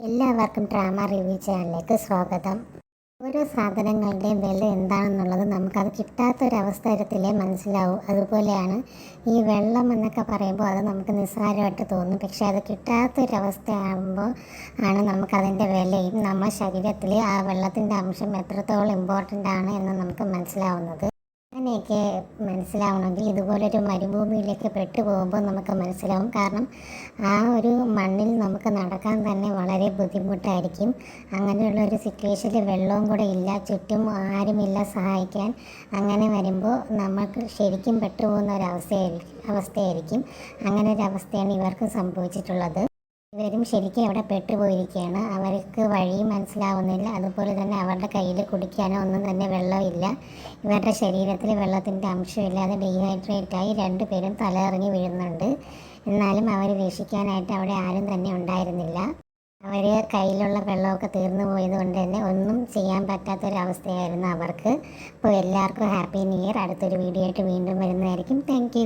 എല്ലാവർക്കും drama review ചാനലിലേക്ക് സ്വാഗതം. ഓരോ സാധനങ്ങളുടെയും വില എന്താണെന്നുള്ളത് നമുക്കത് കിട്ടാത്തൊരവസരത്തിലേ മനസ്സിലാവും. അതുപോലെയാണ് ഈ വെള്ളം എന്നൊക്കെ പറയുമ്പോൾ അത് നമുക്ക് നിസ്സാരമായിട്ട് തോന്നും. പക്ഷെ അത് കിട്ടാത്തൊരവസ്ഥയാകുമ്പോൾ ആണ് നമുക്കതിൻ്റെ വിലയും നമ്മുടെ ശരീരത്തിൽ ആ വെള്ളത്തിൻ്റെ അംശം എത്രത്തോളം ഇമ്പോർട്ടൻ്റ് ആണ് എന്ന് നമുക്ക് മനസ്സിലാവുന്നത്. അങ്ങനെയൊക്കെ മനസ്സിലാവണമെങ്കിൽ ഇതുപോലൊരു മരുഭൂമിയിലേക്ക് പെട്ടുപോകുമ്പോൾ നമുക്ക് മനസ്സിലാവും. കാരണം ആ ഒരു മണ്ണിൽ നമുക്ക് നടക്കാൻ തന്നെ വളരെ ബുദ്ധിമുട്ടായിരിക്കും. അങ്ങനെയുള്ള ഒരു സിറ്റുവേഷനിൽ വെള്ളവും കൂടെ ഇല്ല, ചുറ്റും ആരുമില്ല സഹായിക്കാൻ. അങ്ങനെ വരുമ്പോൾ നമുക്ക് ശരിക്കും പെട്ടുപോകുന്ന അവസ്ഥയായിരിക്കും. അങ്ങനെ ഒരു അവസ്ഥയാണ് ഇവർക്ക് സംഭവിച്ചിട്ടുള്ളത്. ഇവരും ശരിക്കും അവിടെ പെട്ടുപോയിരിക്കുകയാണ്. അവർക്ക് വഴി മനസ്സിലാവുന്നില്ല. അതുപോലെ തന്നെ അവരുടെ കയ്യിൽ കുടിക്കാനോ ഒന്നും തന്നെ വെള്ളമില്ല. ഇവരുടെ ശരീരത്തിൽ വെള്ളത്തിൻ്റെ അംശമില്ലാതെ ഡീഹൈഡ്രേറ്റായി രണ്ടുപേരും തലയിറങ്ങി വീഴുന്നുണ്ട്. എന്നാലും അവർ രക്ഷിക്കാനായിട്ട് അവിടെ ആരും തന്നെ ഉണ്ടായിരുന്നില്ല. അവർ കയ്യിലുള്ള വെള്ളമൊക്കെ തീർന്നു പോയത് കൊണ്ട് തന്നെ ഒന്നും ചെയ്യാൻ പറ്റാത്തൊരവസ്ഥയായിരുന്നു അവർക്ക്. അപ്പോൾ എല്ലാവർക്കും ഹാപ്പി ന്യൂ ഇയർ. അടുത്തൊരു വീഡിയോ ആയിട്ട് വീണ്ടും വരുന്നതായിരിക്കും. താങ്ക്